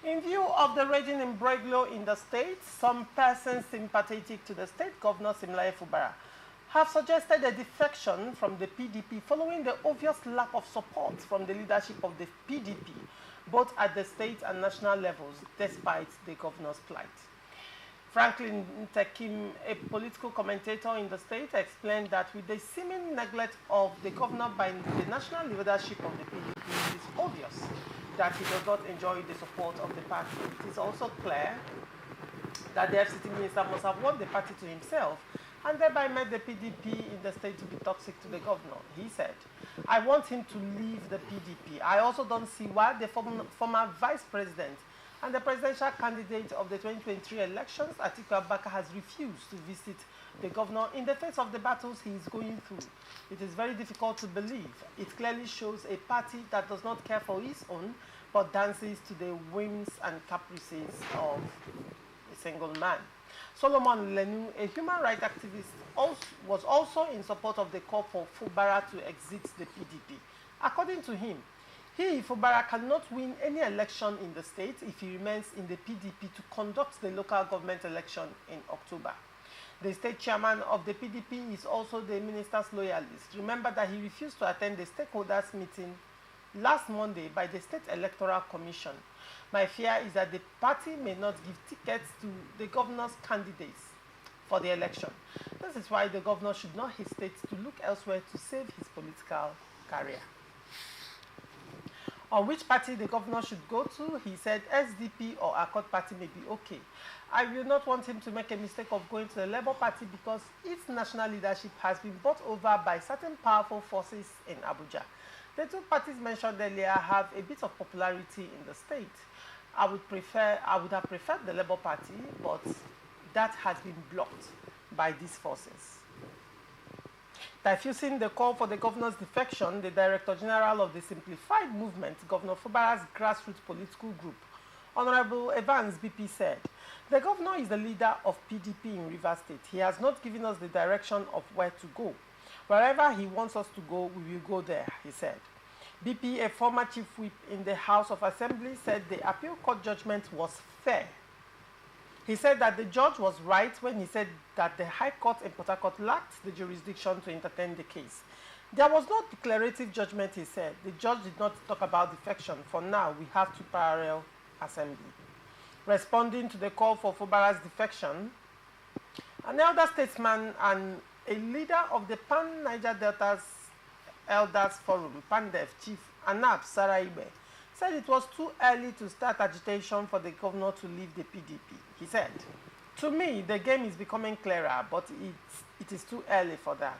In view of the raging imbroglio in the state, some persons sympathetic to the state governor Siminalyi Fubara have suggested a defection from the PDP following the obvious lack of support from the leadership of the PDP, both at the state and national levels, despite the governor's plight. Franklin Tekim, a political commentator in the state, explained that with the seeming neglect of the governor by the national leadership of the PDP, it is obvious that he does not enjoy the support of the party. It is also clear that the FCT minister must have won the party to himself and thereby made the PDP in the state to be toxic to the governor. He said, I want him to leave the PDP. I also don't see why the former vice president and the presidential candidate of the 2023 elections, Atiku Abubakar, has refused to visit the governor in the face of the battles he is going through. It is very difficult to believe. It clearly shows a party that does not care for its own, but dances to the whims and caprices of a single man. Solomon Lenu, a human rights activist, was also in support of the call for Fubara to exit the PDP. According to him, Fubara cannot win any election in the state if he remains in the PDP to conduct the local government election in October. The state chairman of the PDP is also the minister's loyalist. Remember that he refused to attend the stakeholders meeting last Monday by the State Electoral Commission. My fear is that the party may not give tickets to the governor's candidates for the election. This is why the governor should not hesitate to look elsewhere to save his political career. On which party the governor should go to, he said SDP or Accord party may be okay. I will not want him to make a mistake of going to the Labour Party because its national leadership has been bought over by certain powerful forces in Abuja. The two parties mentioned earlier have a bit of popularity in the state. I would have preferred the Labour Party, but that has been blocked by these forces. Diffusing the call for the governor's defection, the Director General of the Simplified Movement, Governor Fubara's grassroots political group, Honorable Evans BP, said, the governor is the leader of PDP in Rivers State. He has not given us the direction of where to go. Wherever he wants us to go, we will go there, he said. BP, a former chief whip in the House of Assembly, said the appeal court judgment was fair. He said that the judge was right when he said that the High Court in Port Harcourt lacked the jurisdiction to entertain the case. There was no declarative judgment, he said. The judge did not talk about defection. For now, we have to parallel assembly. Responding to the call for Fubara's defection, an elder statesman and a leader of the Pan-Niger Delta's Elders Forum, PANDEF, Chief Anab Saraibe, said it was too early to start agitation for the governor to leave the PDP. He said, to me, the game is becoming clearer, but it is too early for that.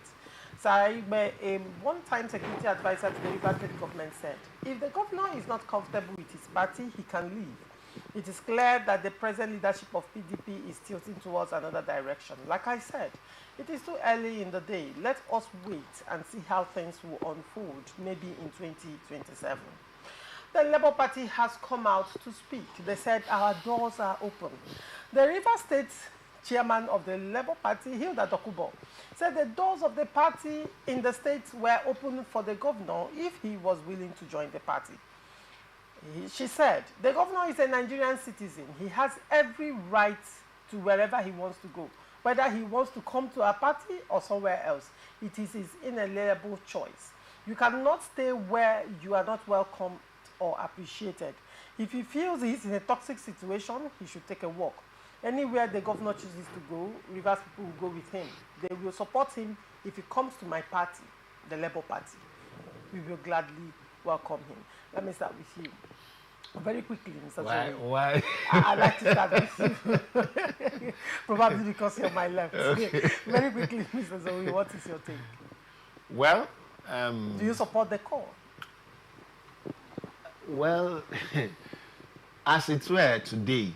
Saraibe, a one-time security advisor to the Rivers State government, said, if the governor is not comfortable with his party, he can leave. It is clear that the present leadership of PDP is tilting towards another direction. Like I said, it is too early in the day. Let us wait and see how things will unfold, maybe in 2027. The Labour Party has come out to speak. They said, our doors are open. The Rivers State chairman of the Labour Party, Hilda Dokubo, said the doors of the party in the state were open for the governor if he was willing to join the party. She said, the governor is a Nigerian citizen. He has every right to wherever he wants to go. Whether he wants to come to our party or somewhere else, it is his inalienable choice. You cannot stay where you are not welcomed or appreciated. If he feels he's in a toxic situation, he should take a walk. Anywhere the governor chooses to go, Rivers people will go with him. They will support him if he comes to my party, the Labour Party. We will gladly welcome him. Let me start with you. Very quickly, Mr. Zoe. Why? I'd like to start with you. Probably because you're my left. Okay. Very quickly, Mr. Zoe, what is your take? Well, do you support the call? Well, as it were today,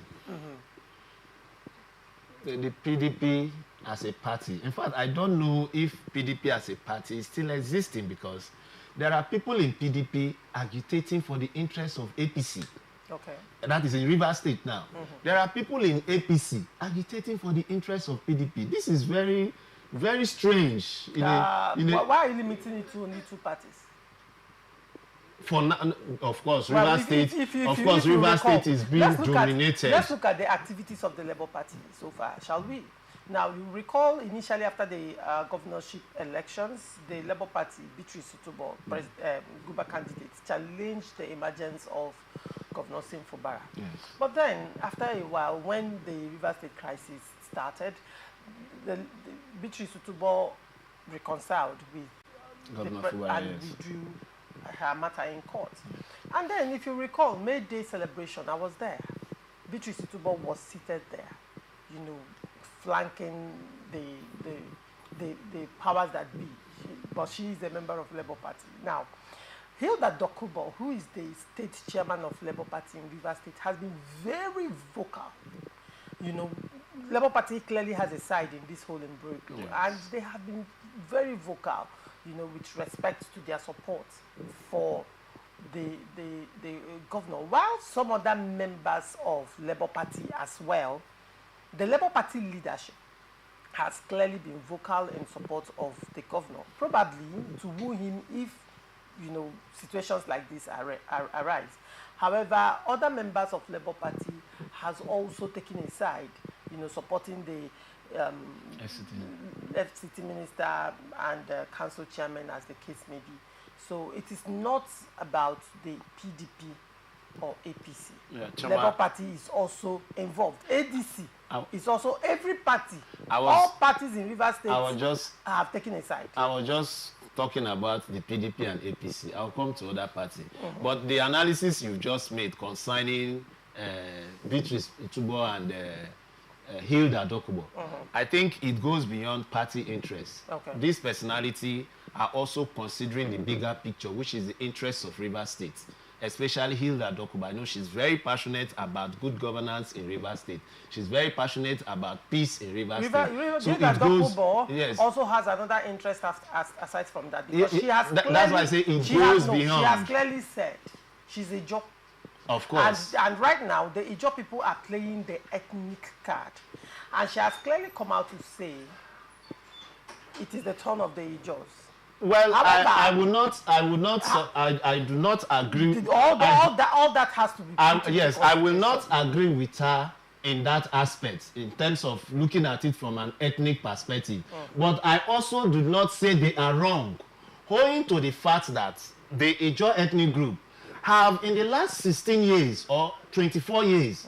the PDP as a party, in fact, I don't know if PDP as a party is still existing because there are people in PDP agitating for the interests of APC. Okay. And that is in Rivers State now. There are people in APC agitating for the interests of PDP. This is very, very strange. Why are you limiting it to only two parties? For now, of course, Well, River State. River State is being dominated. Let's look at the activities of the Labour Party so far, shall we? Now, you recall initially after the governorship elections, the Labour Party, Beatrice Utubo, Guber candidate, challenged the emergence of Governor Siminalyi Fubara. Yes. But then, after a while, when the River State crisis started, the Beatrice Utubo reconciled with Governor the Fubara, and yes. withdrew her matter in court. And then, if you recall, May Day celebration, I was there. Beatrice Utubo was seated there, you know, flanking the powers that be. But she is a member of Labour Party. Now, Hilda Dokubo, who is the state chairman of Labour Party in River State, has been very vocal. You know, Labour Party clearly has a side in this whole imbroglio, yes. and they have been very vocal, you know, with respect to their support for the governor. While some other members of Labour Party as well, the Labour Party leadership has clearly been vocal in support of the governor, probably to woo him if, you know, situations like this arise. However, other members of Labour Party has also taken a side, you know, supporting the FCT minister and council chairman, as the case may be. So it is not about the PDP or APC. Yeah, Labour Party is also involved. ADC is also every party. All parties in River State have taken a side. I was just talking about the PDP and APC. I'll come to other party. But the analysis you just made concerning Beatrice Utubo and Hilda Dokubo, I think it goes beyond party interests. Okay. This personality are also considering the bigger picture, which is the interests of River State. Especially Hilda Dokubo. I know she's very passionate about good governance in River State. She's very passionate about peace in River State. So Hilda Dokubo also has another interest aside from that. Because she has that's why I say it goes beyond. She has clearly said she's a Ijaw. Of course. And right now, the Ijaw people are playing the ethnic card. And she has clearly come out to say it is the turn of the Ijaws. Well, however, I do not agree. All that has to be. Yes, I will not agree with her in that aspect, in terms of looking at it from an ethnic perspective. But I also do not say they are wrong, owing to the fact that the Ijaw ethnic group have, in the last 16 years or 24 years,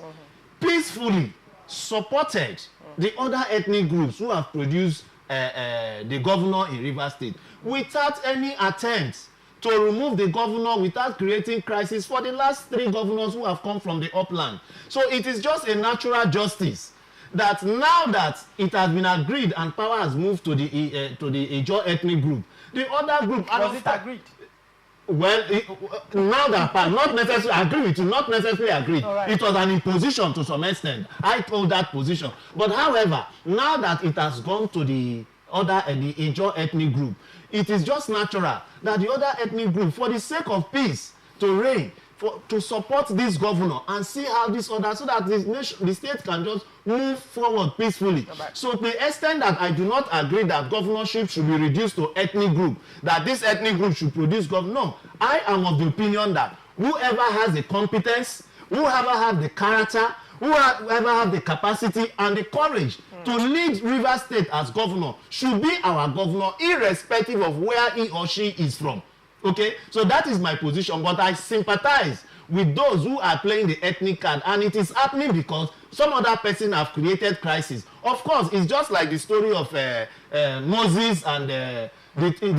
peacefully supported the other ethnic groups who have produced the governor in River State without any attempt to remove the governor, without creating crisis for the last 3 governors who have come from the upland. So it is just a natural justice that now that it has been agreed and power has moved to the Ijaw ethnic group, the other group... Was it agreed? Well, now that not necessarily agree with you, not necessarily agreed. Right. It was an imposition to some extent. I hold that position. But however, now that it has gone to the other the Ijaw ethnic group, it is just natural that the other ethnic group, for the sake of peace, to reign, to support this governor and see how this other, so that the state can just move forward peacefully. Right. So to the extent that I do not agree that governorship should be reduced to ethnic group, that this ethnic group should produce governor, no, I am of the opinion that whoever has the competence, whoever has the character, whoever has the capacity and the courage to lead River State as governor should be our governor, irrespective of where he or she is from. Okay, so that is my position, but I sympathize with those who are playing the ethnic card, and it is happening because some other person have created crisis. Of course, it's just like the story of Moses and the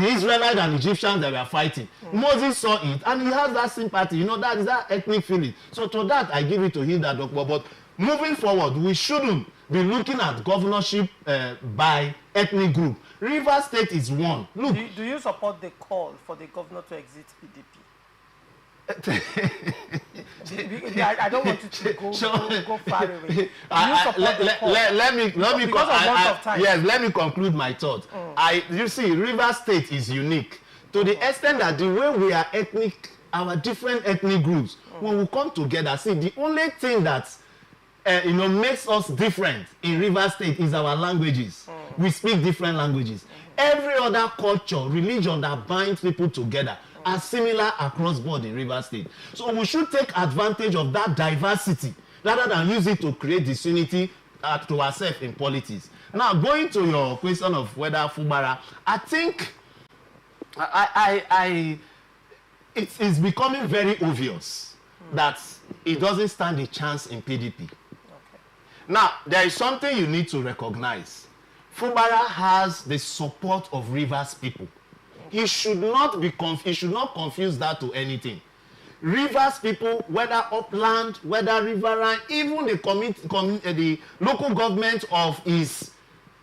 Israelites and Egyptians that were fighting. Moses saw it, and he has that sympathy. You know, that is that ethnic feeling. So to that, I give it to Hilda Dokubo. But moving forward, we shouldn't be looking at governorship by ethnic group. River State is one. Look, do you support the call for the governor to exit PDP? I don't want you to go far away. Let me conclude my thought. You see, River State is unique to the extent that the way we are ethnic, our different ethnic groups, when we come together, see, the only thing that makes us different in River State is our languages. We speak different languages. Every other culture, religion that binds people together, are similar across board in Rivers State. So we should take advantage of that diversity rather than use it to create disunity to ourselves in politics. Now, going to your question of whether Fubara, I think it is becoming very obvious that it doesn't stand a chance in PDP. Okay. Now, there is something you need to recognize. Fubara has the support of Rivers people. He should not confuse that to anything. Rivers people, whether upland, whether riverine, even the local government of his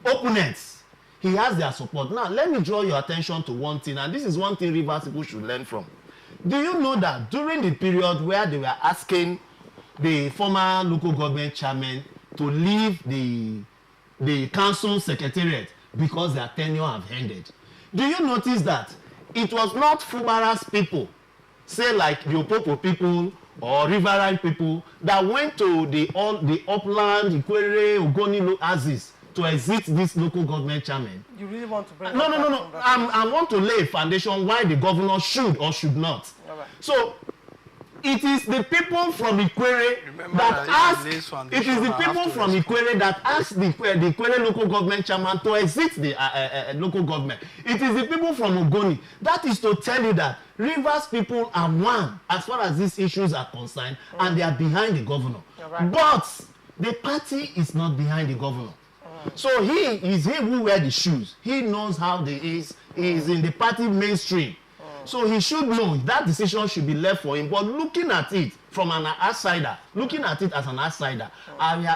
opponents, he has their support. Now, let me draw your attention to one thing, and this is one thing Rivers people should learn from. Do you know that during the period where they were asking the former local government chairman to leave the council secretariat because their tenure have ended, do you notice that it was not Fubara's people, say like the Opopo people or riverine people, that went to the upland, Ikwere, Ogoni, Aziz to exit this local government chairman? You really want to bring No. I want to lay a foundation why the governor should or should not. Right. So it is the people from Ikwere that asked. It is the people from Ikwere that asked the Ikwere local government chairman to exit the local government. It is the people from Ogoni. That is to tell you that Rivers people are one as far as these issues are concerned, and they are behind the governor. Right. But the party is not behind the governor. So he is who wear the shoes. He knows how they is. He is in the party mainstream. So he should know that decision should be left for him. But looking at it from an outsider, looking at it as an outsider,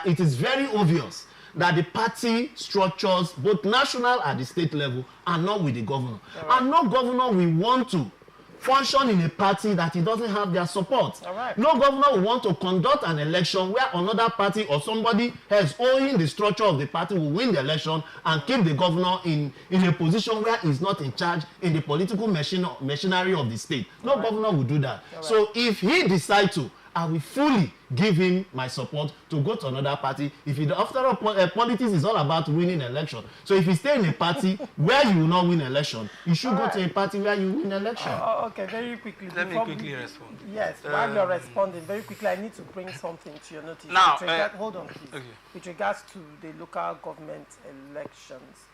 it is very obvious that the party structures, both national and the state level, are not with the governor. Right. And no governor will want to function in a party that he doesn't have their support. Right. No governor will want to conduct an election where another party or somebody else owning the structure of the party will win the election and keep the governor in a position where he's not in charge in the political machinery of the state. No governor will do that. So if he decides to, I will fully give him my support to go to another party. If he, after all, politics is all about winning election. So if you stay in a party where you will not win election, you should go to a party where you win election. Okay, very quickly. Let me quickly respond. Yes, while you're responding, very quickly, I need to bring something to your notice. Now, hold on, please. Okay. With regards to the local government elections,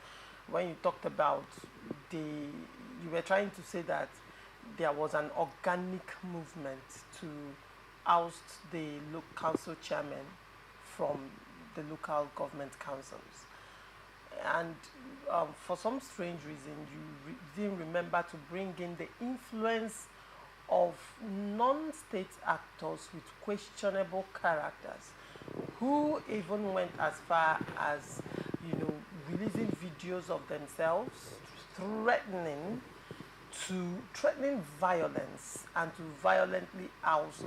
when you talked about you were trying to say that there was an organic movement to oust the local council chairman from the local government councils, and for some strange reason you didn't remember to bring in the influence of non-state actors with questionable characters, who even went as far as, releasing videos of themselves threatening violence and to violently oust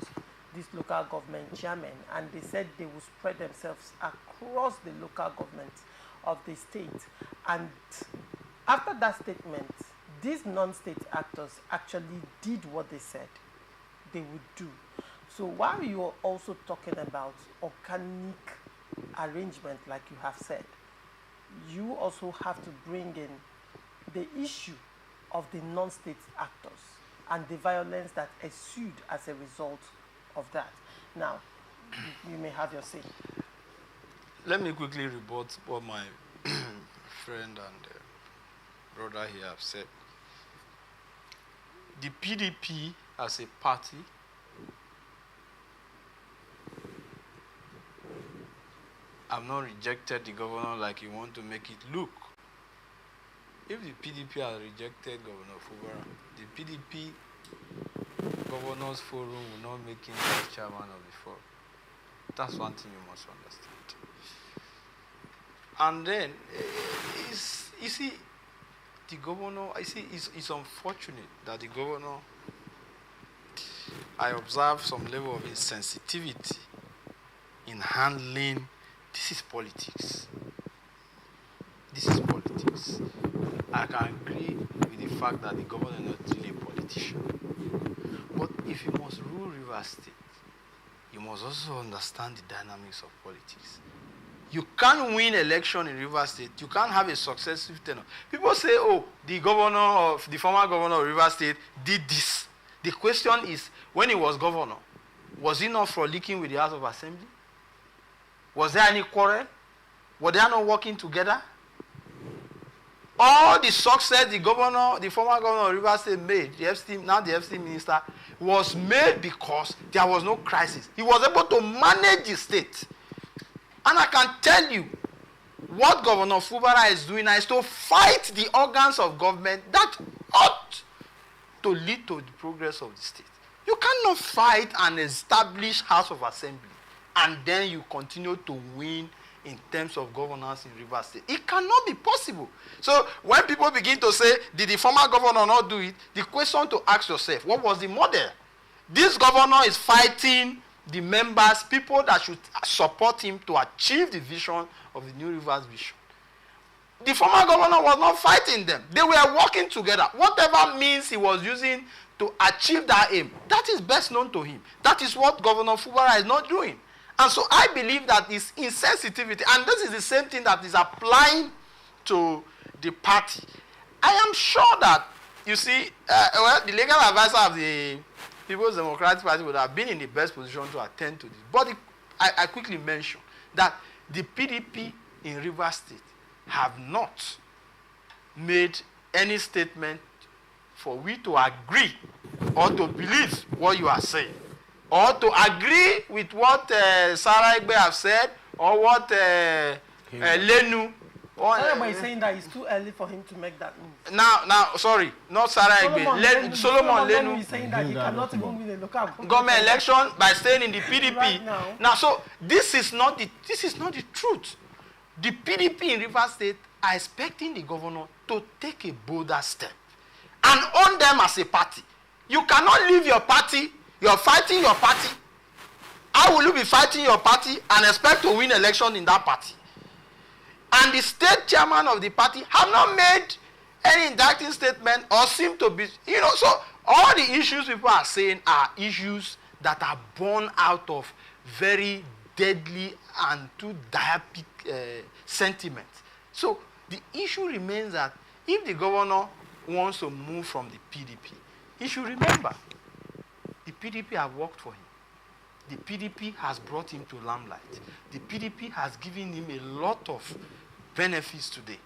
this local government chairman, and they said they will spread themselves across the local government of the state. And after that statement, these non-state actors actually did what they said they would do. So while you are also talking about organic arrangement, like you have said, you also have to bring in the issue of the non-state actors and the violence that ensued as a result of that. Now, you may have your say. Let me quickly rebut what my friend and brother here have said. The PDP as a party have not rejected the governor like you want to make it look. If the PDP has rejected Governor Fubara, the PDP Governors Forum will not make him vice chairman of the forum. That's one thing you must understand. And then, you see, the governor, it's unfortunate that the governor, I observe some level of insensitivity in handling, this is politics. This is politics. I can agree with the fact that the governor is not really a politician. But if you must rule Rivers State, you must also understand the dynamics of politics. You can't win election in Rivers State. You can't have a successive tenure. People say, oh, the former governor of Rivers State did this. The question is, when he was governor, was he not frolicking with the House of Assembly? Was there any quarrel? Were they not working together? All the success the former governor of Rivers State made, the FCT minister, was made because there was no crisis. He was able to manage the state. And I can tell you, what Governor Fubara is doing now is to fight the organs of government that ought to lead to the progress of the state. You cannot fight an established House of Assembly and then you continue to win in terms of governance in Rivers State. It cannot be possible. So when people begin to say, did the former governor not do it? The question to ask yourself, what was the model? This governor is fighting the members, people that should support him to achieve the vision of the New Rivers vision. The former governor was not fighting them. They were working together. Whatever means he was using to achieve that aim, that is best known to him. That is what Governor Fubara is not doing. And so I believe that it's insensitivity, and this is the same thing that is applying to the party. I am sure that, you see, the legal advisor of the People's Democratic Party would have been in the best position to attend to this. But I quickly mention that the PDP in Rivers State have not made any statement for we to agree or to believe what you are saying, or to agree with what Sarah Egbe have said, or what Lenu. Sarah is saying that it's too early for him to make that move. Now, sorry, not Sarah Egbe. Solomon Lenu is saying that he cannot even win a local government election by staying in the PDP. Right now, so this is not the truth. The PDP in Rivers State are expecting the governor to take a bolder step and own them as a party. You cannot leave your party. You're fighting your party. How will you be fighting your party and expect to win election in that party? And the state chairman of the party have not made any indicting statement or seem to be, so all the issues people are saying are issues that are born out of very deadly and too diapic sentiments. So the issue remains that if the governor wants to move from the PDP, he should remember the PDP have worked for him. The PDP has brought him to limelight. The PDP has given him a lot of benefits today.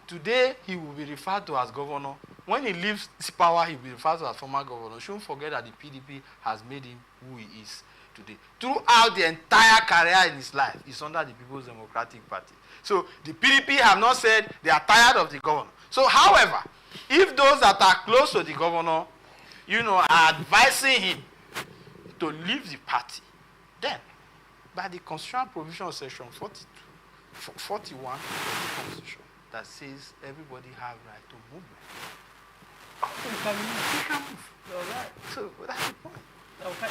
Today, he will be referred to as governor. When he leaves this power, he will be referred to as former governor. Shouldn't forget that the PDP has made him who he is today. Throughout the entire career in his life, he's under the People's Democratic Party. So the PDP have not said they are tired of the governor. So, however, if those that are close to the governor, are advising him to leave the party, then, by the constitutional provision of section 41 of the Constitution, that says everybody have right to movement. You can move. All right. So that's the point. Okay.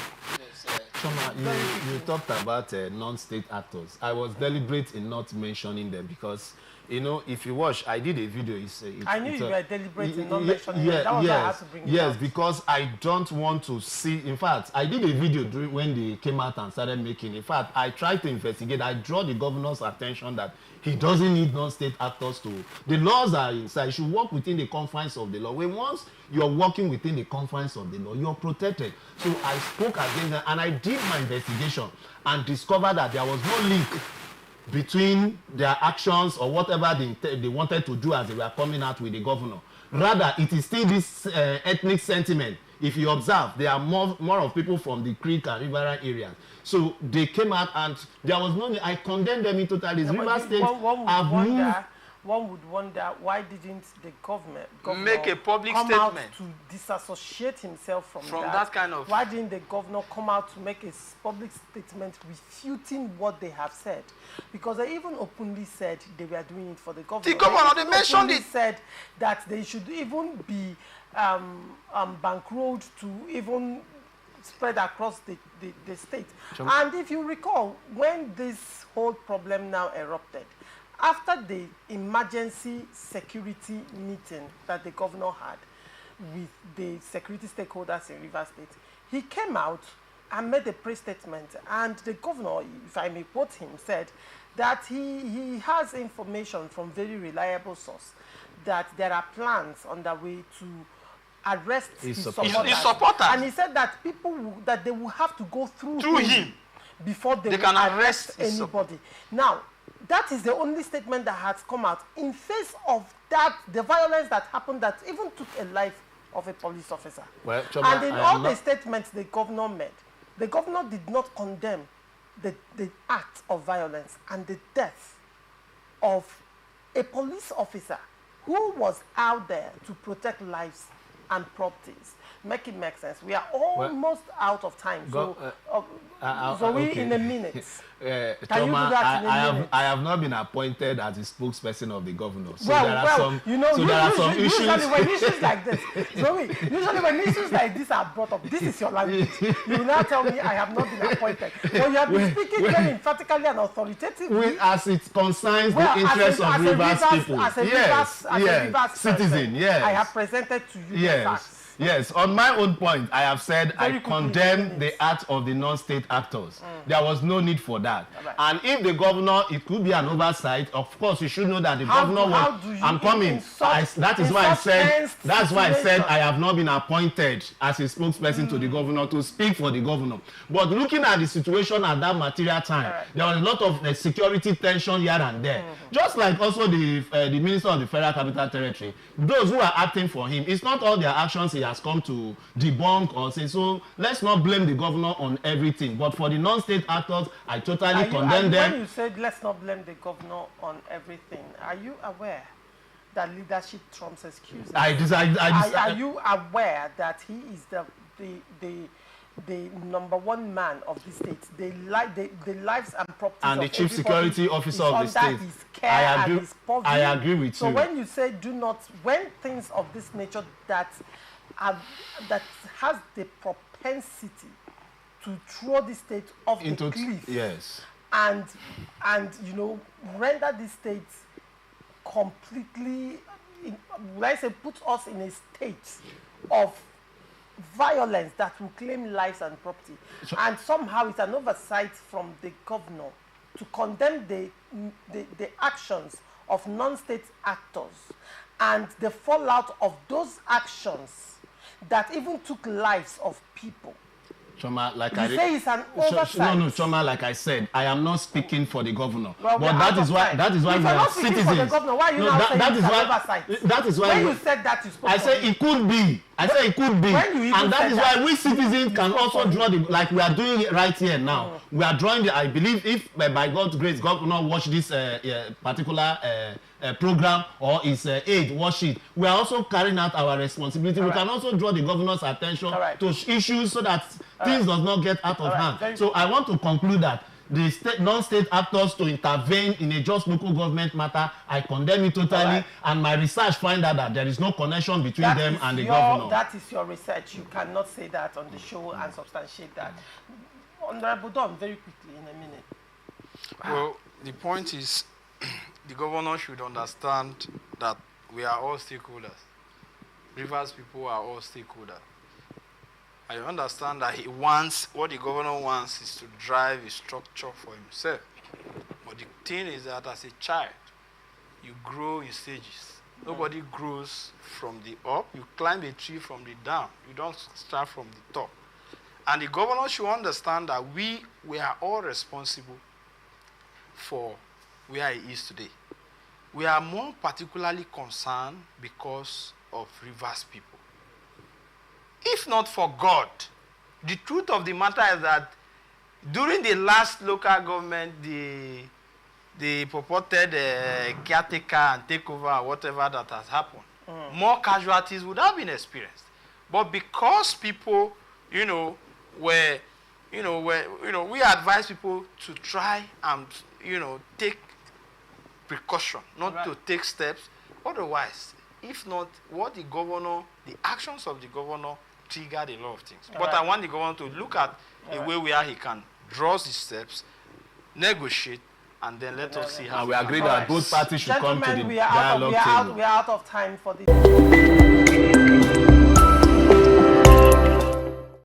Choma, you talked about non-state actors. I was deliberate in not mentioning them because, if you watch, I did a video. I knew you were deliberate in not mentioning them. That was why I had to bring it out. Because I don't want to see. In fact, I did a video when they came out and started making. In fact, I tried to investigate. I draw the governor's attention that he doesn't need non-state actors to. The laws are inside. You should work within the confines of the law. Once you're working within the confines of the law, you're protected. So I spoke against that, and I did my investigation and discovered that there was no link between their actions or whatever they wanted to do as they were coming out with the governor. Rather, it is still this ethnic sentiment. If you observe, there are more of people from the Creek and Riverine areas. So they came out and there was no. I condemned them in totally. Rivers State have moved. One would wonder why didn't the governor make a public come statement out to disassociate himself from that kind of. Why didn't the governor come out to make a public statement refuting what they have said? Because they even openly said they were doing it for the governor. The governor, they mentioned it. Said that they should even be bankrolled to even spread across the state. And if you recall, when this whole problem now erupted, after the emergency security meeting that the governor had with the security stakeholders in Rivers State, he came out and made a press statement. And the governor, if I may quote him, said that he has information from very reliable source that there are plans underway to arrest his supporters. And he said that that they will have to go through him before they can arrest anybody. Now, that is the only statement that has come out in face of that, the violence that happened that even took a life of a police officer. Well, Choma, and in all the statements the governor made, the governor did not condemn the act of violence and the death of a police officer who was out there to protect lives and properties. Make it make sense. We are almost out of time. So we in a minute. Can you do that in a minute? I have not been appointed as the spokesperson of the governor. So there are some issues. Usually when issues like this, usually when issues like this are brought up, this is your language. You will now tell me I have not been appointed. But you have been speaking very emphatically and authoritatively. As it concerns the interests of Rivers people. As a Rivers citizen, yes. I have presented to you the facts. Yes, on my own point, I have said I condemn the act of the non-state actors. There was no need for that. Right. And if the governor, it could be an oversight, of course, you should know that the governor was... I'm coming. That is why I said, that's why I said I have not been appointed as a spokesperson to the governor to speak for the governor. But looking at the situation at that material time, there was a lot of security tension here and there. Just like also the Minister of the Federal Capital Territory, those who are acting for him, it's not all their actions he has come to debunk or say. So let's not blame the governor on everything. But for the non-state actors, I totally condemn them. When you said let's not blame the governor on everything, are you aware that leadership trumps excuses? Are you aware that he is the number one man of the state? The lives and properties and the chief security officer of the state. I agree with you. So when you say when things of this nature that has the propensity to throw the state off the cliff, yes, and render the state completely, let's say, put us in a state of violence that will claim lives and property, and somehow it's an oversight from the governor to condemn the actions of non-state actors and the fallout of those actions that even took lives of people. Choma, like you say it's an oversight. No, Choma, like I said, I am not speaking for the governor. Well, but that is why we are citizens. For the governor, why are you now saying it's an oversight? That is why when you said that, you spoke. I say it could be. And that is why we citizens can also draw like we are doing it right here now. We are drawing I believe if by God's grace, God will not watch this particular program or his aid watch it, we are also carrying out our responsibility. We can also draw the governor's attention to issues so that things does not get out of hand. So I want to conclude that the non-state actors to intervene in a just local government matter, I condemn it totally, and my research find out that there is no connection between them and the governor. That is your research. You cannot say that on the show and substantiate that. Honorable Don, very quickly in a minute. Well, the point is, the governor should understand that we are all stakeholders. Rivers people are all stakeholders. I understand that what the governor wants is to drive a structure for himself. But the thing is that as a child, you grow in stages. Nobody grows from the up. You climb a tree from the down. You don't start from the top. And the governor should understand that we are all responsible for where he is today. We are more particularly concerned because of Rivers people. If not for God, the truth of the matter is that during the last local government, the purported caretaker and takeover or whatever that has happened, more casualties would have been experienced. But because people, we advise people to try and, take precaution, not to take steps. Otherwise, if not, the actions of the governor triggered a lot of things. But I want the governor to look at a way where he can draw his steps, negotiate, and then let us see how. And we agree that both parties should come to the dialogue table. We are out of time for this.